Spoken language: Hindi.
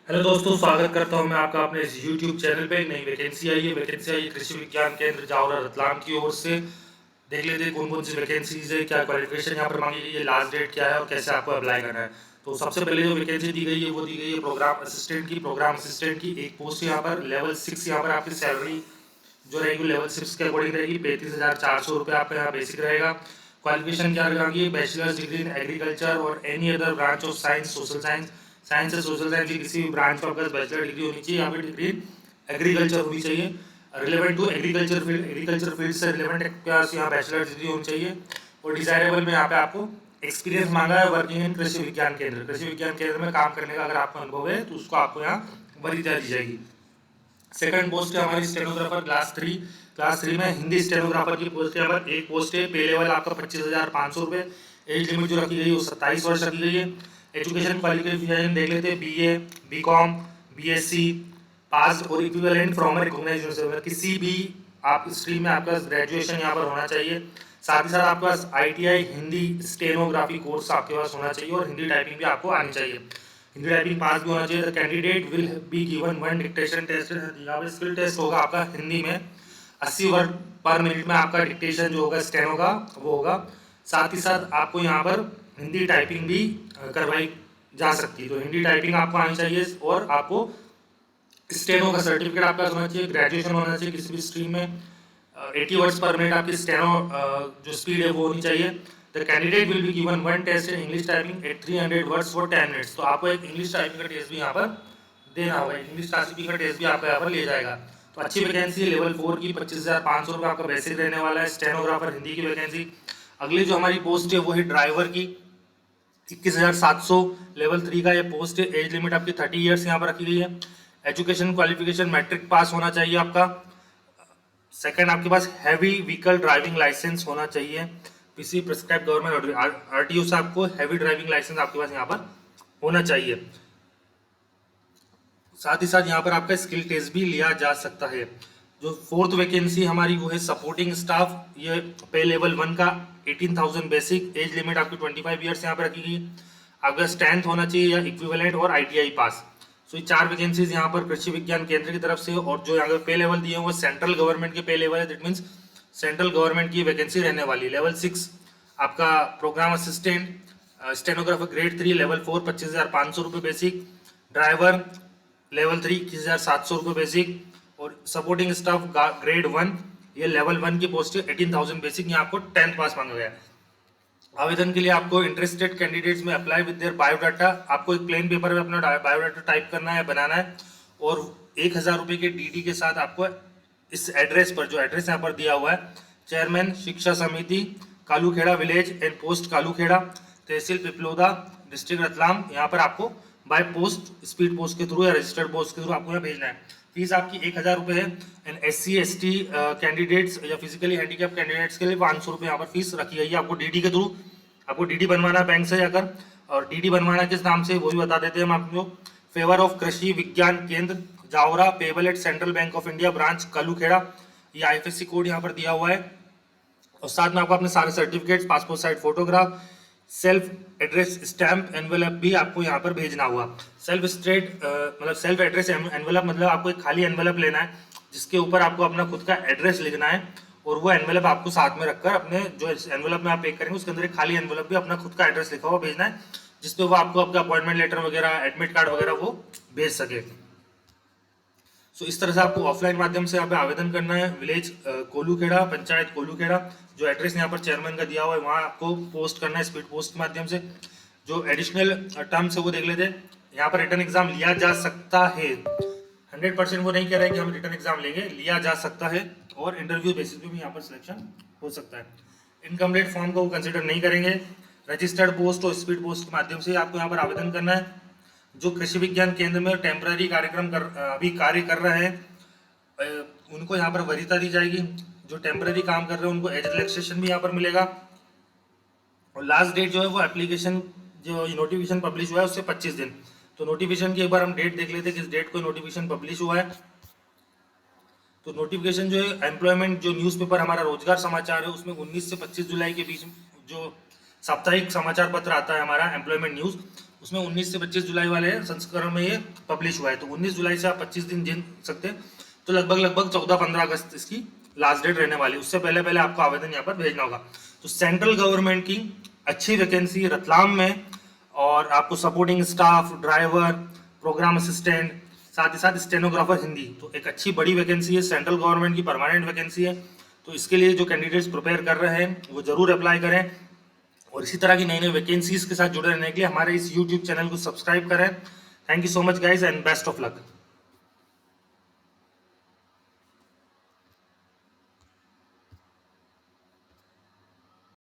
हेलो दोस्तों, स्वागत करता हूं मैं आपका अपने इस यूट्यूब चैनल पे। एक नई वैकेंसी आई है कृषि विज्ञान केंद्र जावरा रतलाम की ओर से। देख लेते हैं कौन कौन सी वैकेंसीज है, क्या क्वालिफिकेशन यहाँ पर मांगी गई है, लास्ट डेट क्या है और कैसे आपको अप्लाई करना है। तो सबसे पहले जो वैकेंसी दी गई है वो दी गई है प्रोग्राम असिस्टेंट की एक पोस्ट है यहाँ पर लेवल 6। यहाँ पर आपकी सैलरी जो रहेगी लेवल 6 के अकॉर्डिंग रहेगी। 35,400 रुपये आपका यहाँ बेसिक रहेगा। क्वालिफिकेशन क्या रहेगी? बैचलर्स डिग्री इन एग्रीकल्चर और any other branch of science, social science, science या सोशल साइंस की किसी भी ब्रांच में आपका बैचलर डिग्री होनी चाहिए। यहाँ पे डिग्री एग्रीकल्चर होनी चाहिए, रिलेवेंट टू एग्रीकल्चर फील्ड से रिलेवेंट यहाँ बैचलर डिग्री होनी चाहिए। और डिजायरेबल में यहाँ पे आपको एक्सपीरियंस मांगा है वर्किंग इन कृषि विज्ञान केंद्र में काम करने का अगर आपको अनुभव है तो उसको आपको यहाँ वरीयता दी जाएगी। सेकंड पोस्ट है हमारी स्टेनोग्राफर क्लास 3 में हिंदी स्टेनोग्राफर की पोस्ट है। यहाँ पर एक पोस्ट है। पे लेवल आपका 25,500 रुपये। एज लिमिट जो रखी गई है वो 27 वर्ष रखी गई है। एजुकेशन क्वालिफिकेशन देख लेते हैं। BA, BCom, BSc पास और इक्विवेलेंट फ्रॉम रिकॉग्नाइज्ड यूनिवर्सिटी, किसी भी आप स्ट्रीम में आपका ग्रेजुएशन यहाँ पर होना चाहिए। साथ ही साथ आपके पास ITI हिंदी स्टेनोग्राफी कोर्स आपके पास होना चाहिए और हिंदी टाइपिंग भी आपको आनी चाहिए। हिंदी टाइपिंग पास भी होना चाहिए। The candidate will be given one dictation test. यहाँ पे स्किल टेस्ट होगा आपका हिंदी में। 80 वर्ड पर मिनट में आपका डिक्टेशन जो होगा स्टेनो का वो होगा। साथ ही साथ आपको यहाँ पर हिंदी टाइपिंग भी करवाई जा सकती है। तो हिंदी टाइपिंग आपको आनी चाहिए और आपको स्टेनो का सर्टिफिकेट आपका होना चाहिए। ग्रेजुएशन होना चाहिए किसी भी स्ट्रीम में। 80 वर्ड्स पर मिनट आपकी स्टेनो जो स्पीड है वो होनी चाहिए। The candidate will be given one test in English typing at 300 words for 10 minutes. तो आपको एक इंग्लिश टाइपिंग का टेस्ट भी यहाँ पर देना होगा। इंग्लिश टाइपिंग का टेस्ट भी आपको यहाँ पर लिया जाएगा। तो अच्छी वैकेंसी है। लेवल 4 की 25,500 रुपये आपका बेसिक रहने वाला है। स्टेनोग्राफर हिंदी की वैकेंसी। अगली जो हमारी पोस्ट है वो है ड्राइवर की 21,700। लेवल 3 का ये पोस्ट है। एज लिमिट आपकी 30 ईयर्स यहाँ पर रखी गई है। एजुकेशन क्वालिफिकेशन मैट्रिक पास होना चाहिए आपका। सेकंड, आपके पास हैवी व्हीकल ड्राइविंग लाइसेंस होना चाहिए। किसी प्रिस्क्राइब गवर्नमेंट RTO से आपको हैवी ड्राइविंग लाइसेंस आपके पास यहाँ पर होना चाहिए। साथ ही साथ यहाँ पर आपका स्किल टेस्ट भी लिया जा सकता है। जो फोर्थ वैकेंसी हमारी वो है सपोर्टिंग स्टाफ। ये पे लेवल 1 का 18,000 बेसिक। एज लिमिट आपकी 25 ईयर्स यहाँ पर रखी गई। आपका 10th होना चाहिए या इक्विवेलेंट और ITI पास। सो ये 4 वैकेंसीज यहाँ पर कृषि विज्ञान केंद्र की तरफ से। और जो यहाँ पे पे लेवल दिए हैं वो सेंट्रल गवर्नमेंट के पे लेवल है। दैट मीन्स सेंट्रल गवर्नमेंट की वैकेंसी रहने वाली। लेवल 6 आपका programme assistant stenographer grade 3 level 4 25,500 रुपये बेसिक। ड्राइवर लेवल 3 21,700 रुपये बेसिक। और सपोर्टिंग स्टाफ ग्रेड 1 ये लेवल 1 की पोस्ट है। 18,000 बेसिक। यहाँ आपको 10th पास मांगा गया है। आवेदन के लिए आपको इंटरेस्टेड कैंडिडेट्स में अप्लाई विद देयर बायोडाटा। आपको एक प्लेन पेपर में अपना बायोडाटा टाइप करना है, बनाना है और 1,000 रुपये के DD के साथ आपको इस एड्रेस पर, जो एड्रेस यहाँ पर दिया हुआ है, चेयरमैन शिक्षा समिति Kalukheda village and post Kalukheda, tehsil Piploda, district Ratlam, यहाँ पर आपको बाय पोस्ट, स्पीड पोस्ट के थ्रू या रजिस्टर्ड पोस्ट के थ्रू आपको यहाँ भेजना है। फीस आपकी 1,000 रुपये है। एंड SC ST कैंडिडेट्स या फिजिकली हैंडीकैप कैंडिडेट्स के लिए 500 रुपये यहाँ पर फीस रखी गई है। आपको DD के थ्रू आपको DD बनवाना बैंक से जाकर। और DD बनवाना किस नाम से वो भी बता देते हैं हम आपको। फेवर ऑफ कृषि विज्ञान केंद्र Jaora, payable eight central bank of India branch Kalukheda. ये IFSC कोड यहाँ पर दिया हुआ है। और साथ में आपको अपने सारे certificates, passport size photograph, self address stamp envelope भी आपको यहाँ पर भेजना हुआ। सेल्फ एड्रेस एनवेलप मतलब आपको एक खाली एनवेलप लेना है जिसके ऊपर आपको अपना खुद का एड्रेस लिखना है। और वो एनवेलप आपको साथ में रखकर अपने जो एनवेलप में आप पे करेंगे उसके अंदर एक खाली एनवेलप भी अपना खुद का एड्रेस लिखा हुआ भेजना है, जिसपे वो आपको आपका अपॉइंटमेंट लेटर वगैरह, एडमिट कार्ड वगैरह वो भेज सके। सो इस तरह से आपको ऑफलाइन माध्यम से यहाँ पे आवेदन करना है। विलेज कोलूखेड़ा, पंचायत कोलूखेड़ा, जो एड्रेस यहाँ पर चेयरमैन का दिया हुआ है वहाँ आपको पोस्ट करना है स्पीड पोस्ट के माध्यम से। जो एडिशनल टर्म्स है वो देख लेते हैं। यहाँ पर रिटर्न एग्जाम लिया जा सकता है। 100% वो नहीं कह रहा है कि हम रिटर्न एग्जाम लेंगे, लिया जा सकता है। और इंटरव्यू बेसिस पे भी यहाँ पर सिलेक्शन हो सकता है। इनकम्प्लीट फॉर्म को वो कंसिडर नहीं करेंगे। रजिस्टर्ड पोस्ट और स्पीड पोस्ट के माध्यम से आपको यहाँ पर आवेदन करना है। जो कृषि विज्ञान केंद्र में टेम्पररी कार्यक्रम अभी कार्य कर रहे हैं उनको यहाँ पर वरीयता दी जाएगी। जो टेम्पररी काम कर रहे हैं उनको एज रिलैक्सेशन भी यहाँ पर मिलेगा। और लास्ट डेट जो है वो एप्लीकेशन जो नोटिफिकेशन पब्लिश हुआ है उससे 25 दिन। तो नोटिफिकेशन की एक बार हम डेट देख लेते हैं किस डेट को नोटिफिकेशन पब्लिश हुआ है। तो नोटिफिकेशन जो है एम्प्लॉयमेंट, जो न्यूज़पेपर हमारा रोजगार समाचार है उसमें 19 से 25 जुलाई के बीच जो साप्ताहिक समाचार पत्र आता है हमारा एम्प्लॉयमेंट न्यूज़, उसमें 19 से 25 जुलाई वाले संस्करण में ये पब्लिश हुआ है, तो 19 जुलाई से आप 25 दिन गिन सकते हैं, तो लगभग 14-15 अगस्त इसकी लास्ट डेट रहने वाली है। उससे पहले पहले आपको आवेदन यहाँ पर भेजना होगा। तो सेंट्रल गवर्नमेंट की अच्छी वैकेंसी रतलाम में, और आपको supporting staff, driver, programme assistant, साथ ही साथ स्टेनोग्राफर हिंदी, तो एक अच्छी बड़ी वैकेंसी है, सेंट्रल गवर्नमेंट की परमानेंट वैकेंसी है। तो इसके लिए जो कैंडिडेट्स प्रिपेयर कर रहे हैं वो जरूर अप्लाई करें, और इसी तरह की नई नई वैकेंसीज के साथ जुड़े रहने के लिए हमारे इस यूट्यूब चैनल को सब्सक्राइब करें। Thank you so much guys and best of luck.